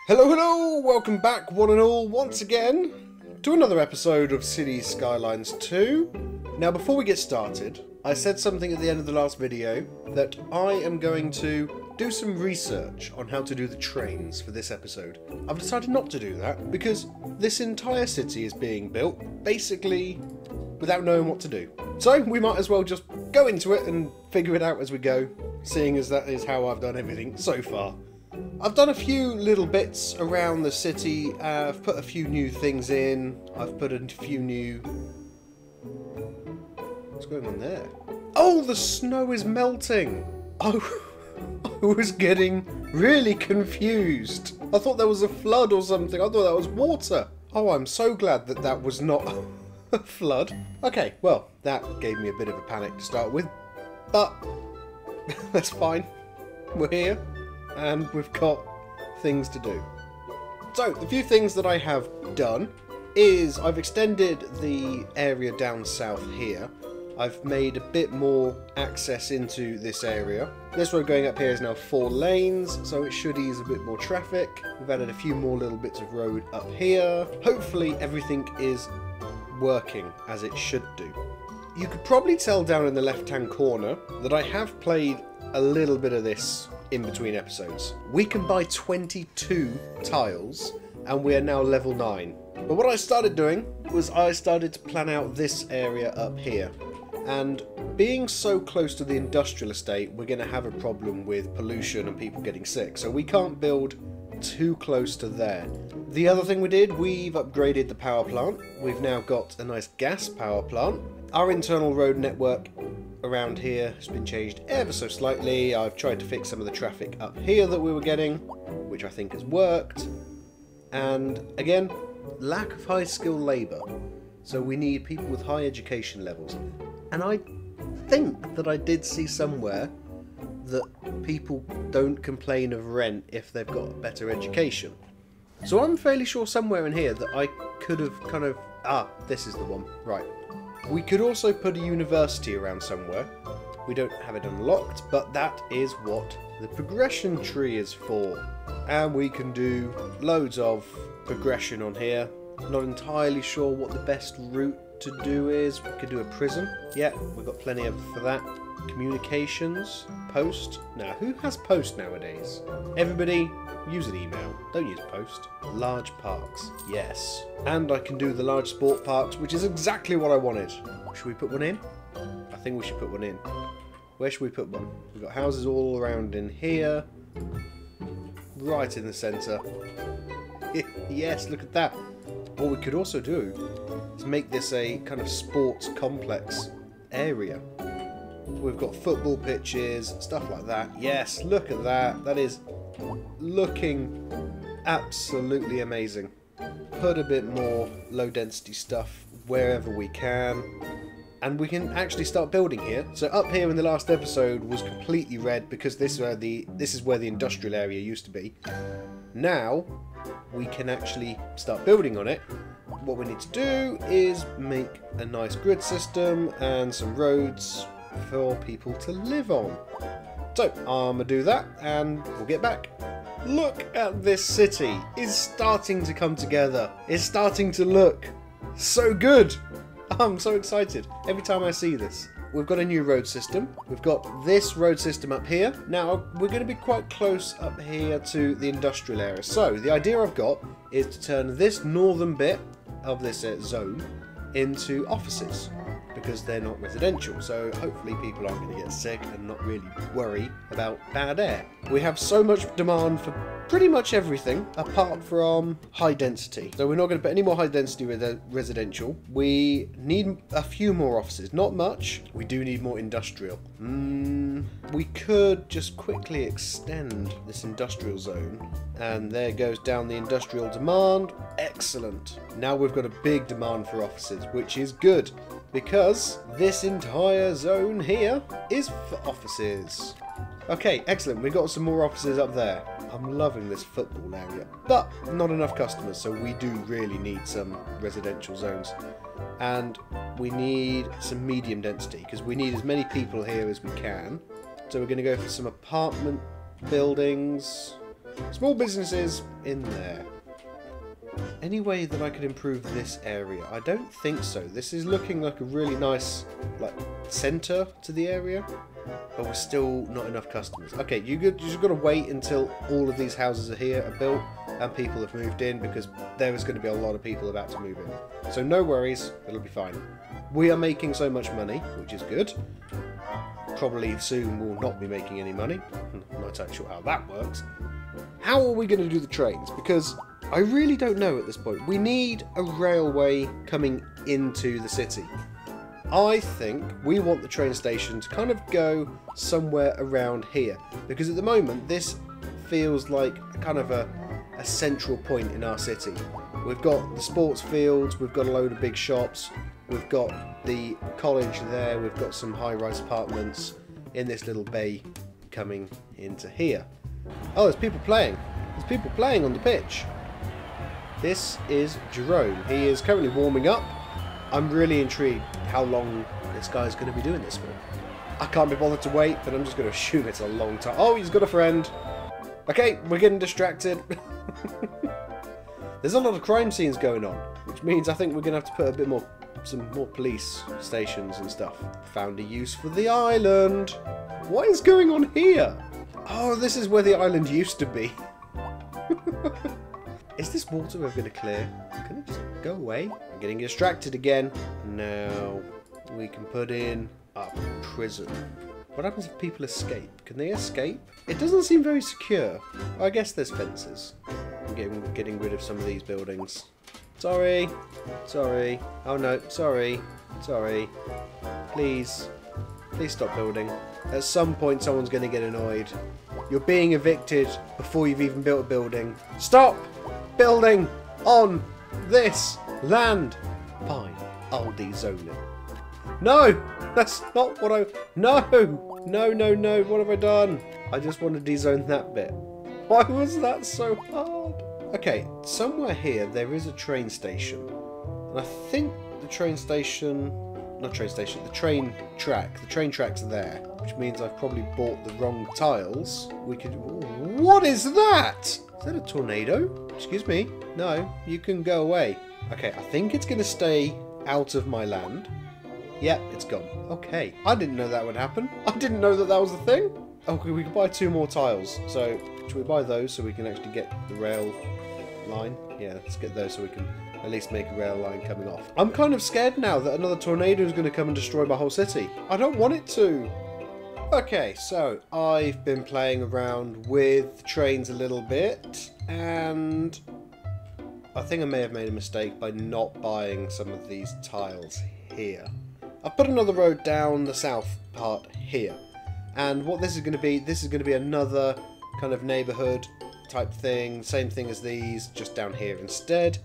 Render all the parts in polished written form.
Hello, hello! Welcome back, one and all, once again, to another episode of Cities Skylines 2. Now, before we get started, I said something at the end of the last video that I am going to do some research on how to do the trains for this episode. I've decided not to do that because this entire city is being built, basically, without knowing what to do. So, we might as well just go into it and figure it out as we go, seeing as that is how I've done everything so far. I've done a few little bits around the city, I've put a few new things in, I've put a few new... What's going on there? Oh, the snow is melting! Oh, I was getting really confused. I thought there was a flood or something, I thought that was water. Oh, I'm so glad that that was not a flood. Okay, well, that gave me a bit of a panic to start with, but that's fine. We're here. And we've got things to do. So, the few things that I have done is I've extended the area down south here. I've made a bit more access into this area. This road going up here is now 4 lanes, so it should ease a bit more traffic. We've added a few more little bits of road up here. Hopefully everything is working as it should do. You could probably tell down in the left-hand corner that I have played a little bit of this in between episodes. We can buy 22 tiles and we are now level 9. But what I started doing was I started to plan out this area up here. And being so close to the industrial estate, we're going to have a problem with pollution and people getting sick. So we can't build too close to there. The other thing we did, we've upgraded the power plant. We've now got a nice gas power plant. Our internal road network around here has been changed ever so slightly. I've tried to fix some of the traffic up here that we were getting, which I think has worked. And again, lack of high skilled labour. So we need people with high education levels. And I think that I did see somewhere that people don't complain of rent if they've got a better education. So I'm fairly sure somewhere in here that I could have kind of... Ah, this is the one. Right. We could also put a university around somewhere. We don't have it unlocked, but that is what the progression tree is for. And we can do loads of progression on here. Not entirely sure what the best route to do is. We could do a prison. Yeah, we've got plenty of for that. Communications, post. Now, who has post nowadays? Everybody use an email. Don't use post. Large parks. Yes. And I can do the large sport parks, which is exactly what I wanted. Should we put one in? I think we should put one in. Where should we put one? We've got houses all around in here. Right in the centre. Yes, look at that. What we could also do is make this a kind of sports complex area. We've got football pitches, stuff like that. Yes, look at that. That is looking absolutely amazing. Put a bit more low density stuff wherever we can. And we can actually start building here. So up here in the last episode was completely red because this is where the industrial area used to be. Now we can actually start building on it. What we need to do is make a nice grid system and some roads for people to live on. So I'm gonna do that and we'll get back. Look at this city. It's starting to come together. It's starting to look so good. I'm so excited every time I see this. We've got a new road system. We've got this road system up here. Now we're going to be quite close up here to the industrial area. So the idea I've got is to turn this northern bit of this zone into offices, because they're not residential, so hopefully people aren't going to get sick and not really worry about bad air. We have so much demand for pretty much everything apart from high density, so we're not going to put any more high density residential. We need a few more offices, not much. We do need more industrial. We could just quickly extend this industrial zone, and there goes down the industrial demand. Excellent. Now we've got a big demand for offices, which is good, because this entire zone here is for offices. Okay, excellent. We've got some more offices up there. I'm loving this football area, but not enough customers, so we do really need some residential zones. And we need some medium density, because we need as many people here as we can. So we're going to go for some apartment buildings. Small businesses in there. Any way that I could improve this area? I don't think so. This is looking like a really nice centre to the area, but we're still not enough customers. Okay, you just got to wait until all of these houses are here, are built, and people have moved in, because there is going to be a lot of people about to move in. So no worries, it'll be fine. We are making so much money, which is good. Probably soon we'll not be making any money. I'm not entirely sure how that works. How are we going to do the trains? Because I really don't know at this point. We need a railway coming into the city. I think we want the train station to kind of go somewhere around here, because at the moment this feels like kind of a central point in our city. We've got the sports fields, we've got a load of big shops, we've got the college there, we've got some high-rise apartments in this little bay coming into here. Oh, there's people playing. There's people playing on the pitch. This is Jerome. He is currently warming up. I'm really intrigued how long this guy's going to be doing this for. I can't be bothered to wait, but I'm just going to assume it's a long time. Oh, he's got a friend. Okay, we're getting distracted. There's a lot of crime scenes going on, which means I think we're going to have to put some more police stations and stuff. Found a use for the island. What is going on here? Oh, this is where the island used to be. Is this water ever going to clear? Can it just go away? I'm getting distracted again. Now we can put in a prison. What happens if people escape? Can they escape? It doesn't seem very secure. I guess there's fences. I'm getting rid of some of these buildings. Sorry. Sorry. Oh no. Sorry. Sorry. Please. Please stop building. At some point someone's going to get annoyed. You're being evicted before you've even built a building. Stop building on this land. Fine. I'll dezone it. No! That's not what I... No! No, no, no. What have I done? I just want to dezone that bit. Why was that so hard? Okay, somewhere here there is a train station. And I think the train station... Not train station, the train track. The train track's there. Which means I've probably bought the wrong tiles. We could... What is that? Is that a tornado? Excuse me. No, you can go away. Okay, I think it's going to stay out of my land. Yep, it's gone. Okay. I didn't know that would happen. I didn't know that that was the thing. Okay, we can buy 2 more tiles. So, should we buy those so we can actually get the rail line? Yeah, let's get those so we can at least make a rail line coming off. I'm kind of scared now that another tornado is going to come and destroy my whole city. I don't want it to. Okay, so I've been playing around with trains a little bit, and I think I may have made a mistake by not buying some of these tiles here. I've put another road down the south part here, and what this is going to be another kind of neighbourhood type thing, same thing as these, just down here instead.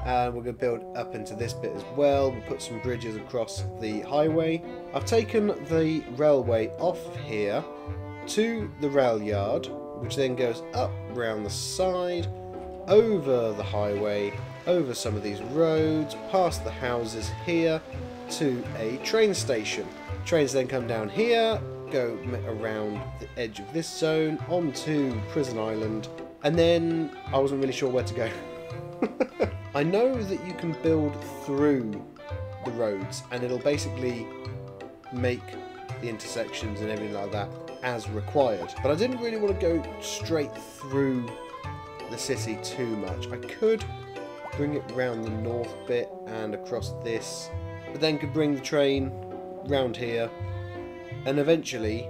And we're going to build up into this bit as well. We'll put some bridges across the highway. I've taken the railway off here to the rail yard, which then goes up round the side, over the highway, over some of these roads, past the houses here, to a train station. Trains then come down here, go around the edge of this zone, onto Prison Island, and then I wasn't really sure where to go. I know that you can build through the roads and it'll basically make the intersections and everything like that as required, but I didn't really want to go straight through the city too much. I could bring it round the north bit and across this, but then could bring the train round here, and eventually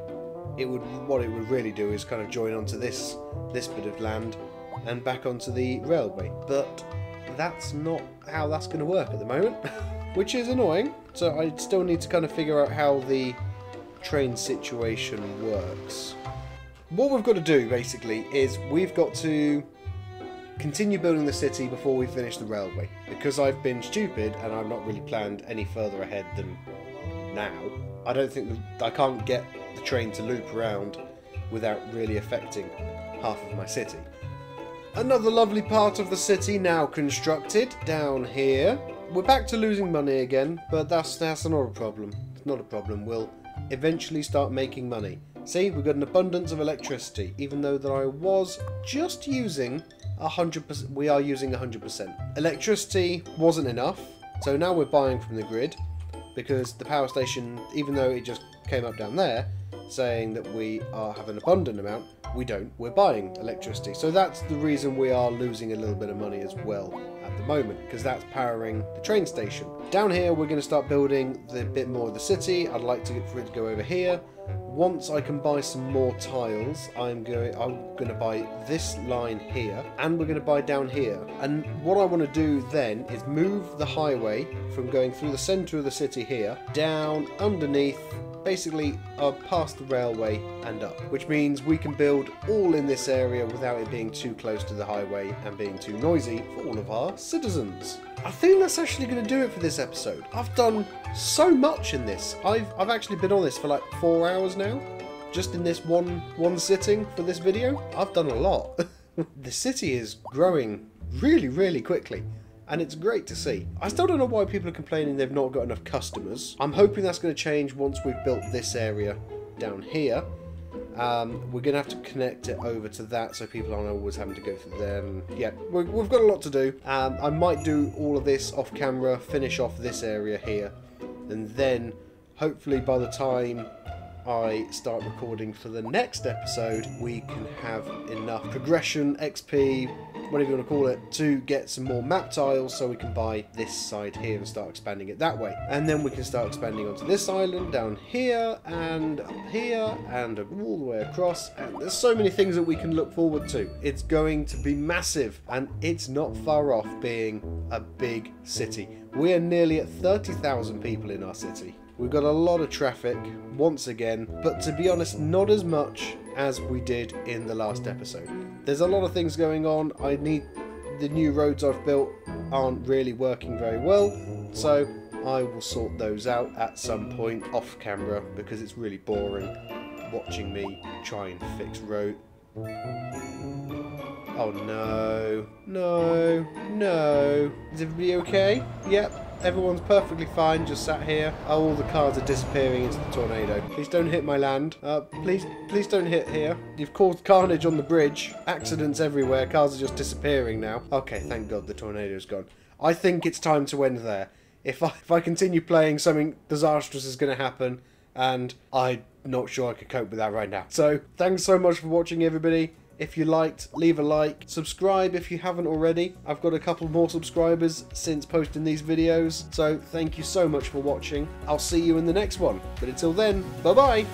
what it would really do is kind of join onto this bit of land and back onto the railway, but that's not how that's going to work at the moment, which is annoying. So I still need to kind of figure out how the train situation works. What we've got to do basically is we've got to continue building the city before we finish the railway, because I've been stupid and I've not really planned any further ahead than now. I don't think I can't get the train to loop around without really affecting half of my city. Another lovely part of the city now constructed down here. We're back to losing money again, but that's not a problem. It's not a problem. We'll eventually start making money. See, we've got an abundance of electricity, even though that I was just using 100%. We are using 100%. Electricity wasn't enough, so now we're buying from the grid, because the power station, even though it just came up down there, saying that we have an abundant amount, we don't. We're buying electricity. So that's the reason we are losing a little bit of money as well at the moment, because that's powering the train station. Down here, we're going to start building the bit more of the city. I'd like for it to go over here. Once I can buy some more tiles, I'm going to buy this line here, and we're going to buy down here. And what I want to do then is move the highway from going through the centre of the city here, down underneath, basically past the railway and up, which means we can build all in this area without it being too close to the highway and being too noisy for all of our citizens. I think that's actually going to do it for this episode. I've done so much in this. I've actually been on this for like 4 hours now, just in this one sitting for this video. I've done a lot. The city is growing really, really quickly, and it's great to see. I still don't know why people are complaining they've not got enough customers. I'm hoping that's going to change once we've built this area down here. We're going to have to connect it over to that so people aren't always having to go through them. Yeah, we've got a lot to do. I might do all of this off camera, finish off this area here, and then hopefully by the time I start recording for the next episode, we can have enough progression, XP, whatever you want to call it, to get some more map tiles so we can buy this side here and start expanding it that way. And then we can start expanding onto this island, down here, and up here, and all the way across. And there's so many things that we can look forward to. It's going to be massive, and it's not far off being a big city. We are nearly at 30,000 people in our city. We've got a lot of traffic, once again, but to be honest, not as much as we did in the last episode. There's a lot of things going on. The new roads I've built aren't really working very well, so I will sort those out at some point off camera, because it's really boring watching me try and fix road. Oh no, no, no. Is everybody okay? Yep. Everyone's perfectly fine, just sat here. Oh, all the cars are disappearing into the tornado. Please don't hit my land. Please don't hit here. You've caused carnage on the bridge. Accidents everywhere. Cars are just disappearing now. Okay, thank God the tornado's gone. I think it's time to end there. If I continue playing, something disastrous is going to happen, and I'm not sure I can cope with that right now. So, thanks so much for watching, everybody. If you liked, leave a like. Subscribe if you haven't already. I've got a couple more subscribers since posting these videos. So thank you so much for watching. I'll see you in the next one. But until then, bye-bye.